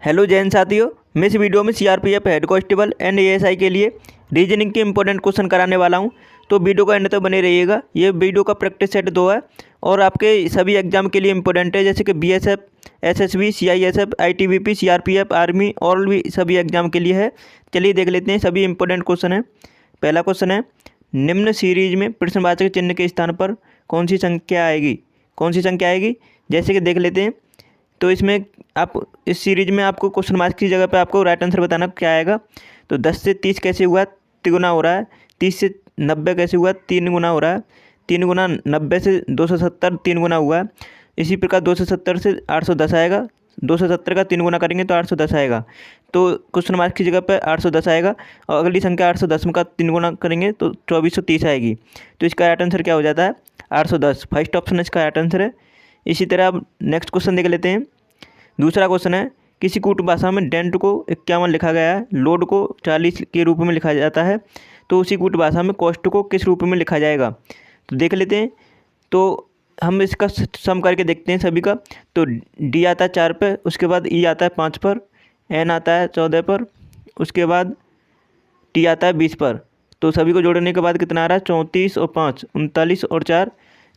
Hello Jain साथियों, मैं इस वीडियो में CRPF head constable and ASI के लिए रीजनिंग के इंपॉर्टेंट क्वेश्चन कराने वाला हूं। तो वीडियो को एंड तक बने रहिएगा। ये वीडियो का प्रैक्टिस सेट 2 है और आपके सभी एग्जाम के लिए इंपॉर्टेंट है, जैसे कि BSF, SSB, CISF, ITBP, CRPF, army और भी सभी एग्जाम के लिए है। चलिए देख लेते हैं, सभी इंपॉर्टेंट क्वेश्चन है। पहला क्वेश्चन है, निम्न सीरीज में प्रश्नवाचक चिन्ह के स्थान पर कौन सी संख्या आएगी? कौन सी संख्या आएगी? जैसे कि देख लेते हैं। तो इसमें आप इस सीरीज में आपको क्वेश्चन मार्क की जगह पे आपको राइट आंसर बताना क्या आएगा। तो 10 से 30 कैसे हुआ? तिगुना हो रहा है। 30 से 90 कैसे हुआ? 3 गुना हो रहा है। 3 गुना 90 से 270 3 गुना हुआ है। इसी प्रकार 270 से 810 आएगा। 270 का 3 गुना करेंगे तो 810 आएगा। तो क्वेश्चन मार्क की जगह पर 810 आएगा और अगली संख्या 810 का 3 गुना करेंगे तो 2430 आएगी। तो इसका राइट आंसर क्या हो जाता है? 810। फर्स्ट ऑप्शन इसका राइट आंसर है। इसी तरह अब नेक्स्ट क्वेश्चन देख लेते हैं। दूसरा क्वेश्चन है, किसी कूट भाषा में डेंट को 51 लिखा गया है, लोड को 40 के रूप में लिखा जाता है, तो उसी कूट भाषा में कॉस्ट को किस रूप में लिखा जाएगा? तो देख लेते हैं। तो हम इसका सम करके देखते हैं सभी का। तो डी आता है 4 पर, उसके बाद ई आता है 5 पर, एन आता है 14 पर, उसके बाद टी आता है 20 पर। तो सभी को जोड़ने के बाद कितना आ रहा है? 34 और 5 39 और 4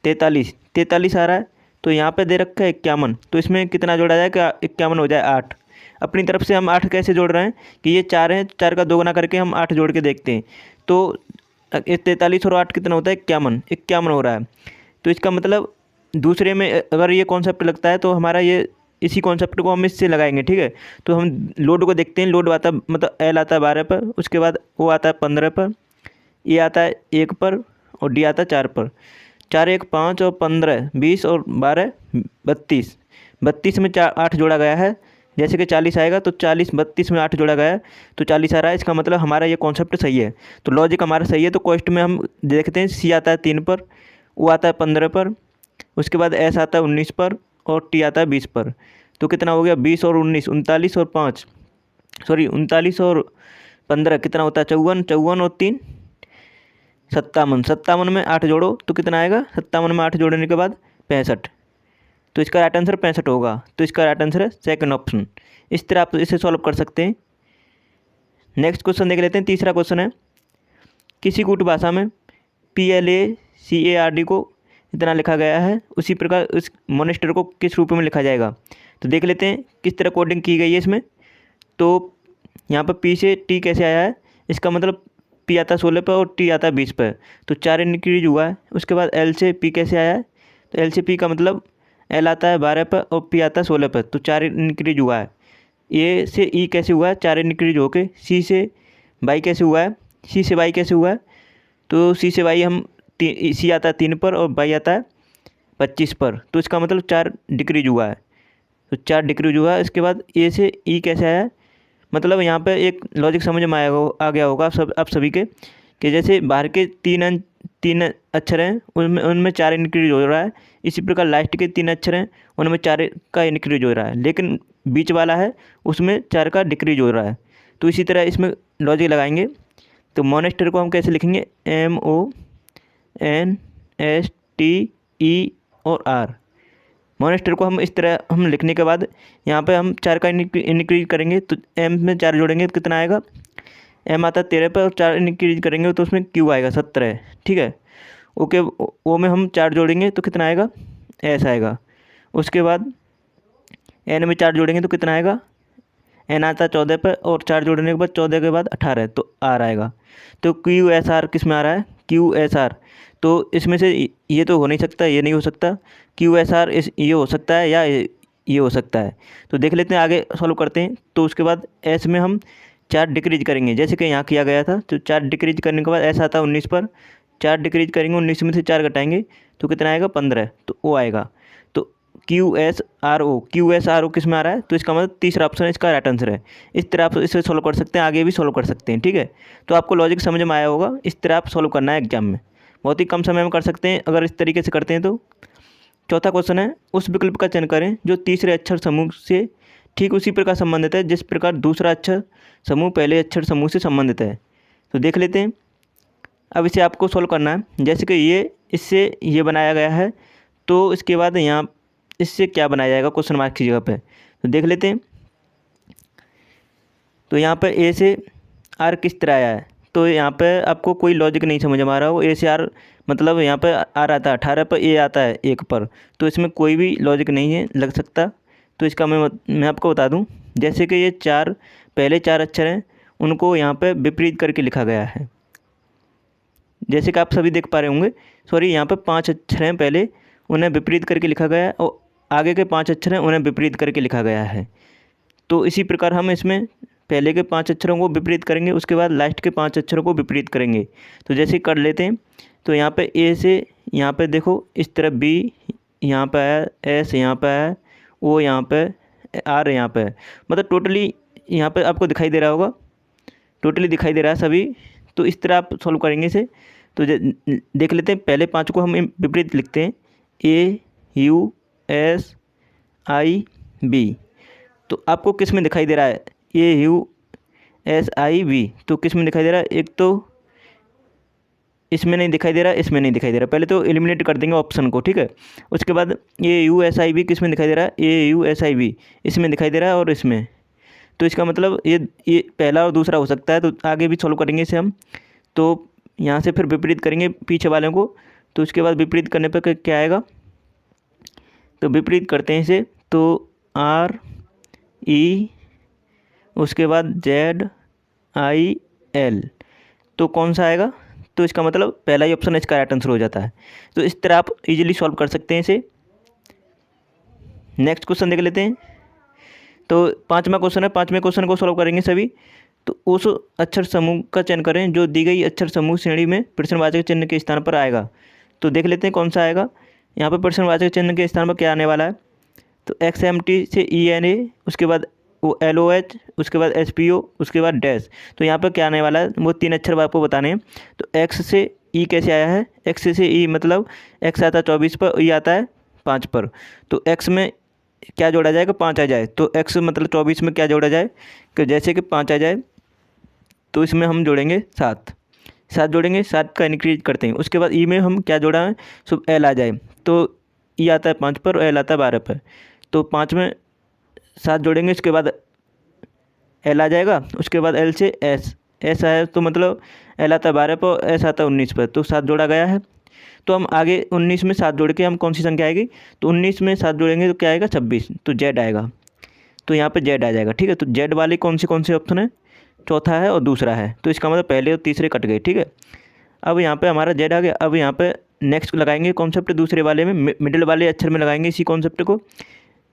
43 43 आ रहा है। तो यहाँ पे दे रखा है 51। तो इसमें कितना जोड़ा जाए? क्या 51 हो जाए 8। अपनी तरफ से हम 8 कैसे जोड़ रहे हैं कि ये 4 है, 4 का 2 गुना करके हम 8 जोड़ के देखते हैं। तो 43 और 8 कितना होता है? 51 51 हो रहा है। तो इसका मतलब दूसरे में अगर ये कॉन्सेप्ट लगता है तो हमारा ये इसी कॉन्सेप्ट को हम इससे लगाएंगे, ठीक है। तो हम लोड को देखते हैं। लोड आता है मतलब एल आता है 12 पर, उसके बाद ओ आता है 15 पर, ए आता है 1 पर और डी आता है 4 पर। 4 1 5 और 15 20 और 12 32। 32 में 8 जोड़ा गया है। जैसे कि 40 आएगा तो 40 32 में 8 जोड़ा गया है तो 40 आ रहा है। इसका मतलब हमारा ये कॉन्सेप्ट सही है। तो लॉजिक हमारा सही है। तो कॉस्ट में हम देखते हैं, सी आता है 3 पर, ओ आता है 15 पर, उसके बाद एस आता है 19 पर और टी आता है 20 पर। तो कितना हो गया? 20 और 19 39 और 5 सॉरी 39 और 15 कितना होता है? 54 54 और 3 57। 57 में 8 जोड़ो तो कितना आएगा? 57 में 8 जोड़ने के बाद 65। तो इसका राइट आंसर 65 होगा। तो इसका राइट आंसर है सेकंड ऑप्शन। इस तरह आप इसे सॉल्व कर सकते हैं। नेक्स्ट क्वेश्चन देख लेते हैं। तीसरा क्वेश्चन है, किसी कूट भाषा में PLACARD को इतना लिखा गया है, उसी प्रकार उस मोनेस्टर को किस रूप में लिखा जाएगा? तो देख लेते हैं किस तरह कोडिंग की गई है इसमें। तो यहाँ पर P से T कैसे आया है? इसका मतलब P आता है 16 पर और T आता है 20 पर। तो 4 इंक्रीज हुआ है। उसके बाद L से P कैसे आया है? तो L से P का मतलब L आता है 12 पर और P आता है 16 पर। तो 4 इंक्रीज हुआ है। A से E कैसे हुआ है? 4 इंक्रीज होके। C से Y कैसे हुआ है? C से Y कैसे हुआ है? तो C से Y हम C आता है 3 पर और Y आता है 25 पर। तो इसका मतलब 4 डिक्रीज हुआ है। तो 4 डिक्रीज हुआ है। इसके बाद A से E कैसे आया है? मतलब यहाँ पे एक लॉजिक समझ में आ गया होगा आप सभी के, कि जैसे बाहर के 3 अक्षर हैं उनमें उनमें 4 इंक्रीज हो रहा है। इसी प्रकार लास्ट के 3 अक्षर हैं उनमें 4 का इंक्रीज हो रहा है, लेकिन बीच वाला है उसमें 4 का डिक्रीज हो रहा है। तो इसी तरह इसमें लॉजिक लगाएंगे। तो मोनेस्टर को हम कैसे लिखेंगे? MONSTE और R। मोनेस्टर को हम इस तरह हम लिखने के बाद यहाँ पे हम 4 का इंक्रीज करेंगे तो M में 4 जोड़ेंगे तो कितना आएगा? M आता है 13 पर और 4 इंक्रीज करेंगे तो उसमें Q आएगा 17, ठीक है। ओके, O में हम 4 जोड़ेंगे तो कितना आएगा? S आएगा। उसके बाद N में 4 जोड़ेंगे तो कितना आएगा? N आता है 14 पर और 4 जोड़ने के बाद 14 के बाद 18 तो R आएगा। तो QSR किस में आ रहा है? QSR। तो इसमें से ये तो हो नहीं सकता, ये नहीं हो सकता। QSR ये हो सकता है या ये हो सकता है। तो देख लेते हैं, आगे सॉल्व करते हैं। तो उसके बाद S में हम 4 डिक्रीज करेंगे जैसे कि यहाँ किया गया था। तो 4 डिक्रीज करने के बाद S आता है 19 पर, 4 डिक्रीज करेंगे, 19 में से 4 घटाएंगे तो कितना आएगा? 15। तो O आएगा। तो QSRO किस में आ रहा है? तो इसका मतलब तीसरा ऑप्शन इसका राइट आंसर है। इस तरह आप इसे सॉल्व कर सकते हैं, आगे भी सॉल्व कर सकते हैं, ठीक है। तो आपको लॉजिक समझ में आया होगा। इस तरह आप सॉल्व करना है एग्जाम में, बहुत ही कम समय में कर सकते हैं अगर इस तरीके से करते हैं तो। चौथा क्वेश्चन है, उस विकल्प का चयन करें जो तीसरे अक्षर समूह से ठीक उसी प्रकार संबंधित है जिस प्रकार दूसरा अक्षर समूह पहले अक्षर समूह से संबंधित है। तो देख लेते हैं। अब इसे आपको सॉल्व करना है। जैसे कि ये इससे ये बनाया गया है, तो इसके बाद यहाँ इससे क्या बनाया जाएगा क्वेश्चन मार्क की जगह पे? तो देख लेते हैं। तो यहाँ पे ए से आर किस तरह आया है, तो यहाँ पे आपको कोई लॉजिक नहीं समझ में आ रहा हो। ए से आर मतलब यहाँ पे आर आता है 18 पर, ए आता है 1 पर, तो इसमें कोई भी लॉजिक नहीं है लग सकता। तो इसका मैं आपको बता दूं, जैसे कि ये पहले 4 अक्षर हैं, उनको यहाँ पे विपरीत करके लिखा गया है, जैसे कि आप सभी देख पा रहे होंगे। सॉरी, यहाँ पे 5 अक्षर हैं पहले, उन्हें विपरीत करके लिखा गया है, और आगे के 5 अक्षर हैं उन्हें विपरीत करके लिखा गया है। तो इसी प्रकार हम इसमें पहले के 5 अक्षरों को विपरीत करेंगे, उसके बाद लास्ट के 5 अक्षरों को विपरीत करेंगे। तो जैसे कर लेते हैं, तो यहाँ पे ए से यहाँ पे देखो इस तरफ बी यहाँ पे है, एस यहाँ पे है, ओ यहाँ पे, आर यहाँ पे है, मतलब टोटली यहाँ पे आपको दिखाई दे रहा होगा, टोटली दिखाई दे रहा है सभी। तो इस तरह आप सॉल्व करेंगे इसे। तो देख लेते हैं, पहले 5 को हम विपरीत लिखते हैं, ए यू एस आई बी। तो आपको किस में दिखाई दे रहा है, ए यू एस आई बी, तो किस में दिखाई दे रहा है, एक तो इसमें नहीं दिखाई दे रहा, इसमें नहीं दिखाई दे रहा। पहले तो एलिमिनेट कर देंगे ऑप्शन को, ठीक है। उसके बाद ए यू एस आई बी किस में दिखाई दे रहा है, ए यू एस आई बी इसमें दिखाई दे रहा है और इसमें। तो इसका मतलब ये पहला और दूसरा हो सकता है। तो आगे भी सॉल्व करेंगे इसे हम। तो यहाँ से फिर विपरीत करेंगे पीछे वाले को, तो उसके बाद विपरीत करने पर क्या आएगा, तो विपरीत करते हैं इसे, तो आर ई उसके बाद जेड आई एल, तो कौन सा आएगा, तो इसका मतलब पहला ही ऑप्शन इसका राइट आंसर हो जाता है। तो इस तरह आप इजीली सॉल्व कर सकते हैं इसे। नेक्स्ट क्वेश्चन देख लेते हैं। तो 5वां क्वेश्चन है, 5वें क्वेश्चन को सॉल्व करेंगे सभी। तो उस अक्षर समूह का चयन करें जो दी गई अक्षर समूह श्रेणी में प्रश्नवाचक चिन्ह के स्थान पर आएगा। तो देख लेते हैं कौन सा आएगा। यहाँ पर प्रश्नवाचक चिन्ह के स्थान पर क्या आने वाला है, तो एक्स एम टी से ई एन ए, उसके बाद वो एल ओ एच, उसके बाद एस पी ओ, उसके बाद डैश। तो यहाँ पर क्या आने वाला है, वो 3 अक्षर आपको बताने हैं। तो एक्स से ई कैसे आया है, एक्स से ई मतलब एक्स आता है 24 पर, ई आता है 5 पर। तो एक्स में क्या जोड़ा जाएगा, 5 आ जाए, तो एक्स मतलब 24 में क्या जोड़ा जाए, कि जैसे कि 5 आ जाए तो इसमें हम जोड़ेंगे 7 जोड़ेंगे, 7 का इंक्रीज करते हैं। उसके बाद ई में हम क्या जोड़ा है, सब एल आ जाए, तो ई आता है 5 पर और एल आता है 12 पर। तो 5 में 7 जोड़ेंगे, उसके बाद एल आ जाएगा, उसके बाद एल से एस आया, तो मतलब एल आता है 12 पर, एस आता है 19 पर, तो 7 जोड़ा गया है। तो हम आगे 19 में 7 जोड़ के हम कौन सी संख्या आएगी, तो 19 में 7 जोड़ेंगे तो क्या आएगा, 26, तो जेड आएगा। तो यहाँ पे जेड आ जाएगा, ठीक है। तो जेड वाले कौन से ऑप्शन है, चौथा है और दूसरा है, तो इसका मतलब पहले और तीसरे कट गए, ठीक है। अब यहाँ पे हमारा जेड आ गया। अब यहाँ पे नेक्स्ट लगाएंगे कॉन्सेप्ट दूसरे वाले में, मिडिल वाले अक्षर में लगाएंगे इसी कॉन्सेप्ट को।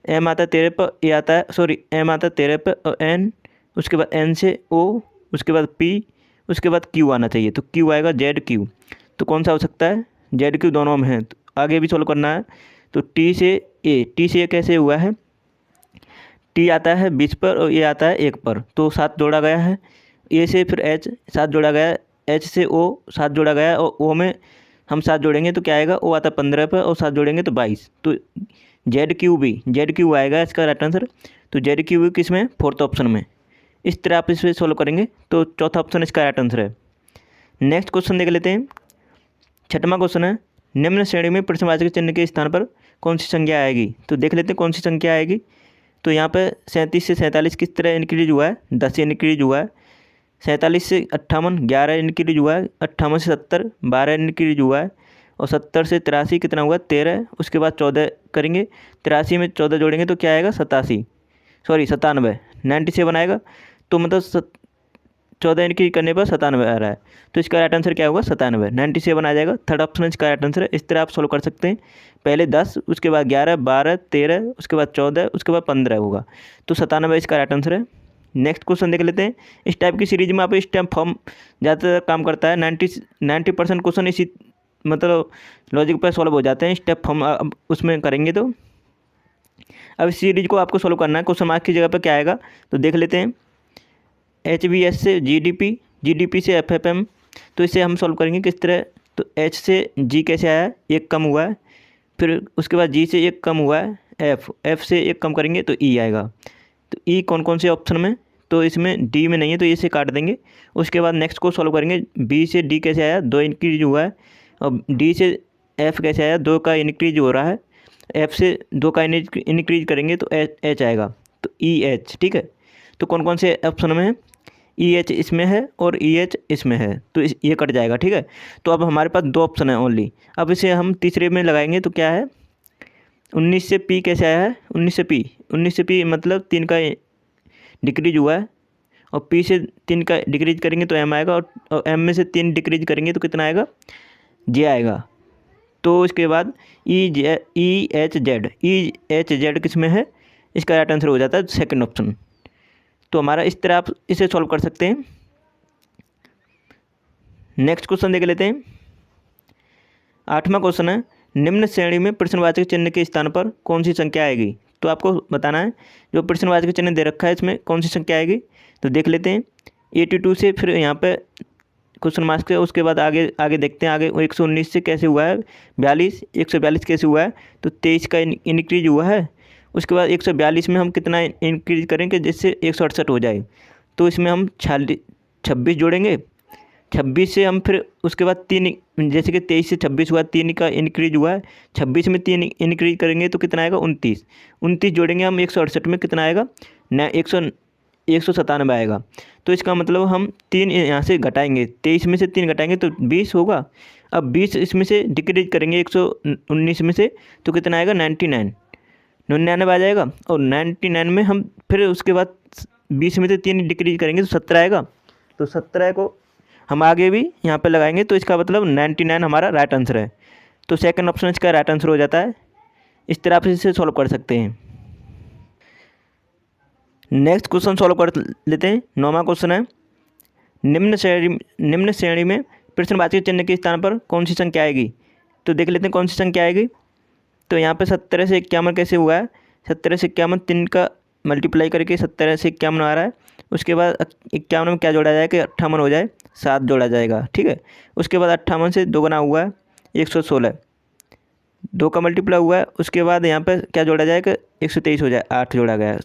एम आता है 13 पर, ए आता है, सॉरी एम आता है 13 पर और एन, उसके बाद एन से ओ, उसके बाद पी, उसके बाद क्यू आना चाहिए, तो क्यू आएगा जेड क्यू। तो कौन सा हो सकता है, जेड क्यू दोनों में है। तो आगे भी सॉल्व करना है। तो टी से ए कैसे हुआ है, टी आता है 20 पर और ए आता है 1 पर, तो 7 जोड़ा गया है। ए से फिर एच 7 जोड़ा गया, एच से ओ 7 जोड़ा गया, और ओ में हम 7 जोड़ेंगे तो क्या आएगा, ओ आता है 15 पर और 7 जोड़ेंगे तो 22। तो जेड क्यू आएगा इसका राइट आंसर। तो जेड क्यू किस में, 4th ऑप्शन में। इस तरह आप इसे सॉल्व करेंगे, तो चौथा ऑप्शन इसका राइट आंसर है। नेक्स्ट क्वेश्चन देख लेते हैं। 6वां क्वेश्चन है, निम्न श्रेणी में प्रश्नवाचक चिन्ह के स्थान पर कौन सी संख्या आएगी। तो देख लेते हैं कौन सी संख्या आएगी। तो यहाँ पे 37 से 47 किस तरह इंक्रीज हुआ है, 10 से इंक्रीज हुआ है। 47 से 58 11 इंक्रीज हुआ है। 58 से 70 12 इंक्रीज हुआ है। और 70 से 83 कितना हुआ, 13। उसके बाद 14 करेंगे, 83 में 14 जोड़ेंगे तो क्या आएगा, 97 97 आएगा। तो मतलब 14 इंक्रीज करने पर 97 आ रहा है। तो इसका राइट आंसर क्या होगा, 97 आ जाएगा। 3rd ऑप्शन इसका राइट आंसर है। इस तरह आप सॉल्व कर सकते हैं। पहले 10, उसके बाद 11 12 13, उसके बाद 14, उसके बाद 15 होगा। तो 97 इसका राइट आंसर है। नेक्स्ट क्वेश्चन देख लेते हैं। इस टाइप की सीरीज में आप स्टेप फॉर्म ज़्यादातर काम करता है। 90% क्वेश्चन इसी मतलब लॉजिक पर सॉल्व हो जाते हैं। स्टेप फॉर्म उसमें करेंगे तो अब इस सीरीज को आपको सॉल्व करना है। क्वेश्चन मार्क की जगह पर क्या आएगा, तो देख लेते हैं। HBS से GDP से FFM, तो इसे हम सॉल्व करेंगे किस तरह। तो H से G कैसे आया है, 1 कम हुआ है। फिर उसके बाद G से 1 कम हुआ है, F से 1 कम करेंगे तो E आएगा। तो E कौन से ऑप्शन में, तो इसमें D में नहीं है, तो इसे काट देंगे। उसके बाद नेक्स्ट को सॉल्व करेंगे। B से D कैसे आया, 2 इंक्रीज हुआ है। और D से F कैसे आया, 2 का इंक्रीज हो रहा है। F से 2 का इंक्रीज करेंगे तो H आएगा, तो EH, ठीक है। तो कौन से ऑप्शन में है, EH इसमें है और EH इसमें है, तो ये कट जाएगा। ठीक है, तो अब हमारे पास 2 ऑप्शन है ओनली। अब इसे हम तीसरे में लगाएंगे तो क्या है, 19 से P कैसे आया है, 19 से P मतलब 3 का डिक्रीज हुआ है, और P से 3 का डिक्रीज करेंगे तो M आएगा, और M में से 3 डिक्रीज करेंगे तो कितना आएगा, J आएगा। तो इसके बाद EHZ किस में है, इसका राइट आंसर हो जाता है सेकंड ऑप्शन। तो हमारा इस तरह आप इसे सॉल्व कर सकते हैं। नेक्स्ट क्वेश्चन देख लेते हैं। 8वां क्वेश्चन है, निम्न श्रेणी में प्रश्नवाचक चिन्ह के स्थान पर कौन सी संख्या आएगी। तो आपको बताना है जो प्रश्नवाचक चिन्ह दे रखा है इसमें कौन सी संख्या आएगी। तो देख लेते हैं 82 से, फिर यहाँ पे क्वेश्चन मार्क्स के, उसके बाद आगे देखते हैं। आगे 119 से कैसे हुआ है, 142 कैसे हुआ है, तो 23 का इंक्रीज हुआ है। उसके बाद 142 में हम कितना इंक्रीज करेंगे जिससे 168 हो जाए, तो इसमें हम 26 जोड़ेंगे। 26 से हम फिर उसके बाद 3, जैसे कि 23 से 26 हुआ, 3 का इंक्रीज हुआ है, 26 में 3 इंक्रीज करेंगे तो कितना आएगा, 29 जोड़ेंगे हम 168 में, कितना आएगा, 197 आएगा। तो इसका मतलब हम 3 यहाँ से घटाएंगे, 23 में से 3 घटाएंगे तो 20 होगा। अब 20 इसमें से डिक्रीज करेंगे 119 में से, तो कितना आएगा, 99 आ जाएगा। और 99 में हम फिर उसके बाद 20 में से 3 डिक्रीज करेंगे तो 17 आएगा। तो 17 को हम आगे भी यहाँ पे लगाएंगे, तो इसका मतलब 99 हमारा राइट आंसर है। तो सेकंड ऑप्शन इसका राइट आंसर हो जाता है। इस तरह आप इसे सॉल्व कर सकते हैं। नेक्स्ट क्वेश्चन सॉल्व कर लेते हैं। 9वां क्वेश्चन है, निम्न श्रेणी में प्रश्नवाचक चिन्ह के स्थान पर कौन सी संख्या आएगी। तो देख लेते हैं कौन सी संख्या आएगी। तो यहाँ पे 17 से 51 कैसे हुआ है, 17 से 51 3 का मल्टीप्लाई करके 17 से 51 आ रहा है। उसके बाद 51 में क्या जोड़ा जाए कि 58 हो जाए, 7 जोड़ा जाएगा। ठीक है, उसके बाद 58 से 2 गुना हुआ है 116, 2 का मल्टीप्लाई हुआ है। उसके बाद यहाँ पे क्या जोड़ा जाए कि 123 हो जाए, 8 जोड़ा गया है,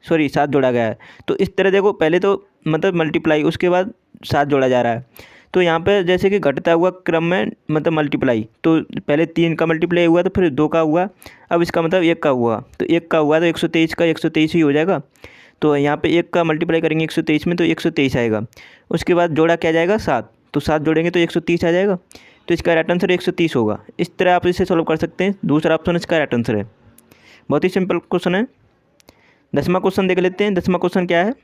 7 जोड़ा गया है। तो इस तरह देखो, पहले तो मतलब मल्टीप्लाई, उसके बाद 7 जोड़ा जा रहा है। तो यहाँ पे जैसे कि घटता हुआ क्रम में मतलब मल्टीप्लाई, तो पहले 3 का मल्टीप्लाई हुआ तो फिर 2 का हुआ, अब इसका मतलब 1 का हुआ, तो 1 का हुआ तो 123 का 123 ही हो जाएगा। तो यहाँ पे 1 का मल्टीप्लाई करेंगे 123 में तो 123 आएगा। उसके बाद जोड़ा क्या जाएगा, 7, तो 7 जोड़ेंगे तो 130 आ जाएगा। तो इसका राइट आंसर 130 होगा। इस तरह आप इसे सॉल्व कर सकते हैं। दूसरा ऑप्शन इसका राइट आंसर है। बहुत ही सिंपल क्वेश्चन है। 10वां क्वेश्चन देख लेते हैं। 10वां क्वेश्चन क्या है,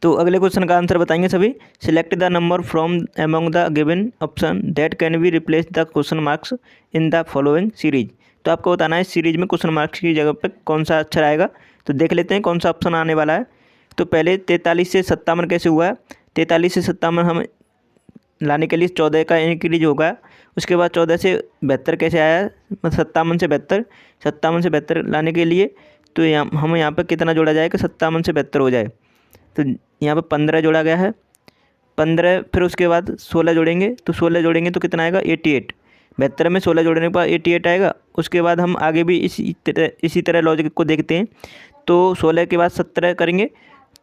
तो अगले क्वेश्चन का आंसर बताएंगे सभी। Select the number from among the given option that can be replace the question marks in the following series. तो आपको बताना है सीरीज में क्वेश्चन मार्क्स की जगह पे कौन सा अक्षर आएगा। तो देख लेते हैं कौन सा ऑप्शन आने वाला है। तो पहले 43 से 57 कैसे हुआ है, 43 से 57 हम लाने के लिए 14 का इंक्रीज होगा। उसके बाद 14 से 72 कैसे आया है, मतलब 57 से 72 लाने के लिए तो हम यहाँ पर कितना जोड़ा जाए कि 57 से 72 हो जाए। तो यहाँ पर 15 जोड़ा गया है, 15, फिर उसके बाद 16 जोड़ेंगे, तो 16 जोड़ेंगे तो कितना आएगा, 88। 72 में 16 जोड़ने के बाद 88 आएगा। उसके बाद हम आगे भी इसी तरह लॉजिक को देखते हैं। तो 16 के बाद 17 करेंगे,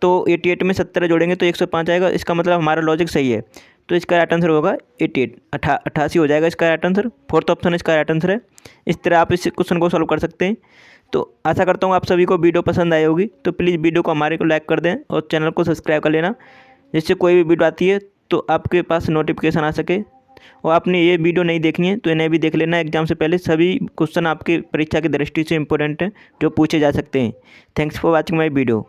तो 88 में 17 जोड़ेंगे तो 105 आएगा। इसका मतलब हमारा लॉजिक सही है। तो इसका राइट आंसर होगा 88 हो जाएगा इसका राइट आंसर। फोर्थ ऑप्शन इसका राइट आंसर है। इस तरह आप इस क्वेश्चन को सॉल्व कर सकते हैं। तो आशा करता हूँ आप सभी को वीडियो पसंद आई होगी। तो प्लीज़ वीडियो को हमारे को लाइक कर दें और चैनल को सब्सक्राइब कर लेना, जिससे कोई भी वीडियो आती है तो आपके पास नोटिफिकेशन आ सके। और आपने ये वीडियो नहीं देखनी है तो इन्हें भी देख लेना। एग्जाम से पहले सभी क्वेश्चन आपके परीक्षा की दृष्टि से इंपॉर्टेंट हैं जो पूछे जा सकते हैं। Thanks for watching my video.